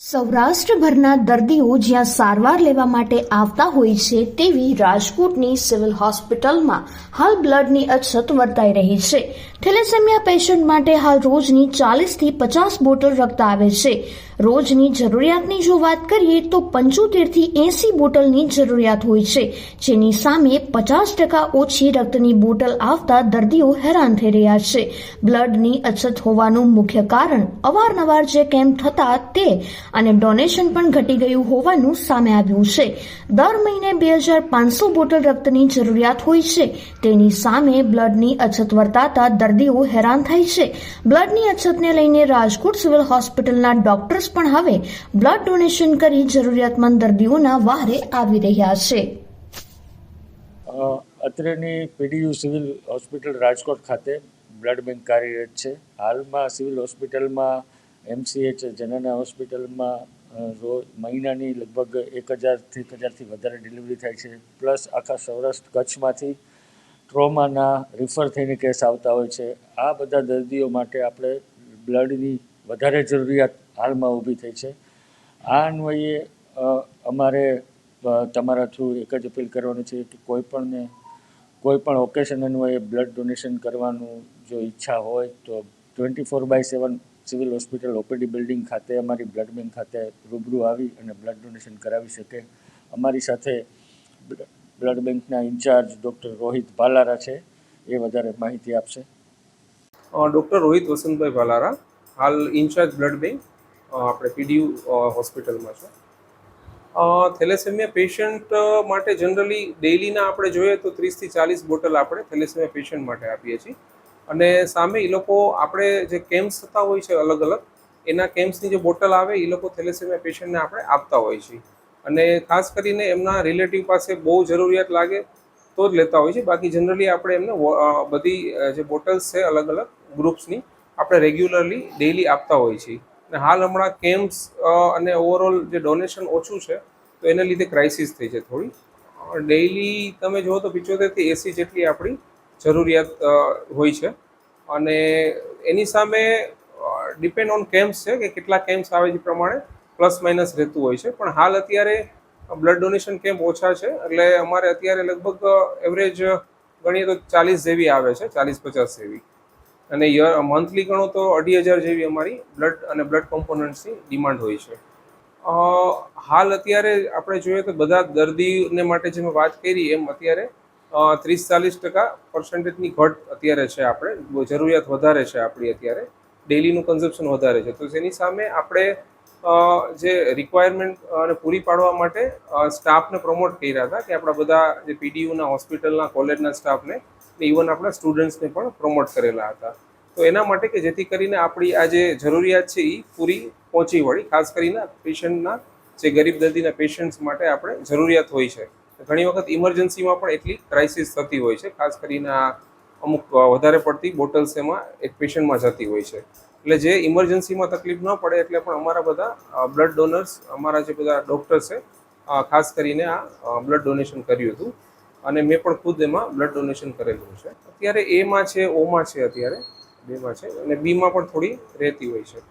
સૌરાષ્ટ્રભરના દર્દીઓ જ્યાં સારવાર લેવા માટે આવતા હોય છે તેવી રાજકોટની સિવિલ હોસ્પિટલમાં હાલ બ્લડની અછત વર્તાઈ રહી છે। થેલેસેમિયા પેશન્ટ માટે હાલ રોજની 40 થી 50 બોટલ રક્ત આવે છે। રોજની જરૂરિયાતની જો વાત કરીએ તો 75 થી 80 બોટલની જરૂરિયાત હોય છે, જેની સામે 50% ઓછી રક્તની બોટલ આવતા દર્દીઓ હેરાન થઈ રહ્યા છે। બ્લડની અછત હોવાનું મુખ્ય કારણ અવારનવાર જે કેમ્પ થતા તે અને ડોનેશન પણ ઘટી ગયું હોવાનું સામે આવ્યું છે। દર મહિને 2500 બોટલ રક્તની જરૂરિયાત હોય છે, તેની સામે બ્લડની અછત વર્તાતા દર્દીઓ હેરાન થાય છે। બ્લડની અછતને લઈને રાજકોટ સિવિલ હોસ્પિટલના ડોક્ટર્સ પણ હવે બ્લડ ડોનેશન કરી જરૂરિયાતમંદ દર્દીઓના વહારે આવી રહ્યા છે। અત્રેની પીડીયુ સિવિલ હોસ્પિટલ રાજકોટ ખાતે બ્લડ બેંક કાર્યરત છે। હાલમાં સિવિલ હોસ્પિટલમાં MCH જનના હોસ્પિટલમાં મહિનાની લગભગ 1000થી વધારે ડિલિવરી થાય છે। પ્લસ આખા સૌરાષ્ટ્ર કચ્છમાંથી ટ્રોમાના રિફર થઈને કેસ આવતા હોય છે। આ બધા દર્દીઓ માટે આપણે બ્લડની વધારે જરૂરિયાત હાલમાં ઊભી થઈ છે। આ અન્વયે અમારે તમારા થ્રુ એક જ અપીલ કરવાની છે કે કોઈ પણ ઓકેશન અન્વયે બ્લડ ડોનેશન કરવાનું જો ઈચ્છા હોય તો 24/7 સિવિલ હોસ્પિટલ OPD બિલ્ડિંગ ખાતે અમારી બ્લડ બેંક ખાતે રૂબરૂ આવી અને બ્લડ ડોનેશન કરાવી શકે। અમારી સાથે બ્લડ બેંકના ઇન્ચાર્જ ડૉક્ટર રોહિત ભાલારા છે, એ વધારે માહિતી આપશે। ડૉક્ટર રોહિત વસંતભાઈ ભાલારા, હાલ ઇન્ચાર્જ બ્લડ બેંક આપણે પીડીયુ હોસ્પિટલમાં છે। થેલેસેમિયા પેશન્ટ માટે જનરલી ડેઇલીના આપણે જોઈએ તો 30 થી 40 બોટલ આપણે થેલેસેમિયા પેશન્ટ માટે આપીએ છીએ અને સામે એ લોકો આપણે જે કેમ્પ્સ થતા હોય છે અલગ અલગ એના કેમ્પ્સની જે બોટલ આવે એ લોકો થેલેસેમિયા પેશન્ટને આપણે આપતા હોય છીએ અને ખાસ કરીને એમના રિલેટિવ પાસે બહુ જરૂરિયાત લાગે તો જ લેતા હોય છે। બાકી જનરલી આપણે એમને બધી જે બોટલ્સ છે અલગ અલગ ગ્રુપ્સની આપણે રેગ્યુલરલી ડેઇલી આપતા હોય છીએ અને હાલ હમણાં કેમ્પ્સ અને ઓવરઓલ જે ડોનેશન ઓછું છે તો એને લીધે ક્રાઇસિસ થઈ છે થોડી। ડેઇલી તમે જુઓ તો 75 થી 80 જેટલી આપણી જરૂરિયાત હોય છે અને એની સામે ડિપેન્ડ ઓન કેમ્પ્સ છે કે કેટલા કેમ્પ્સ આવે છે પ્રમાણે પ્લસ માઇનસ રહેતું હોય છે। પણ હાલ અત્યારે બ્લડ ડોનેશન કેમ્પ ઓછા છે એટલે અમારે અત્યારે લગભગ એવરેજ ગણીએ તો 40 જેવી આવે છે, 40-50 જેવી અને મંથલી ગણો તો 2500 જેવી અમારી બ્લડ અને બ્લડ કોમ્પોનન્ટ્સની ડિમાન્ડ હોય છે। હાલ અત્યારે આપણે જોઈએ તો બધા દર્દીને માટે જે મેં વાત કરી એમ અત્યારે 30-40% ઘટ અત્યારે છે, આપણે જરૂરિયાત વધારે છે આપણી અત્યારે ડેઇલીનું કન્ઝપ્શન વધારે છે તો તેની સામે આપણે જે રિક્વાયરમેન્ટ અને પૂરી પાડવા માટે સ્ટાફને પ્રમોટ કર્યા હતા કે આપણા બધા જે પીડીયુના હોસ્પિટલના કોલેજના સ્ટાફને ઇવન આપણા સ્ટુડન્ટ્સને પણ પ્રમોટ કરેલા હતા તો એના માટે કે જેથી કરીને આપણી આ જે જરૂરિયાત છે એ પૂરી પહોંચી વળી। ખાસ કરીને પેશન્ટના જે ગરીબ દર્દીના પેશન્ટ્સ માટે આપણે જરૂરિયાત હોય છે। ઘણી વખત ઇમરજન્સીમાં પણ એટલી ક્રાઇસિસ થતી હોય છે, ખાસ કરીને આ અમુક વધારે પડતી બોટલ્સ એમાં એક પેશન્ટમાં જતી હોય છે એટલે જે ઇમરજન્સીમાં તકલીફ ન પડે એટલે પણ અમારા બધા બ્લડ ડોનર્સ અમારા જે બધા ડૉક્ટર છે ખાસ કરીને આ બ્લડ ડોનેશન કર્યું હતું અને મેં પણ ખુદ એમાં બ્લડ ડોનેશન કરેલું છે। અત્યારે એમાં છે, ઓમાં છે, અત્યારે બેમાં છે અને બીમાં પણ થોડી રહેતી હોય છે।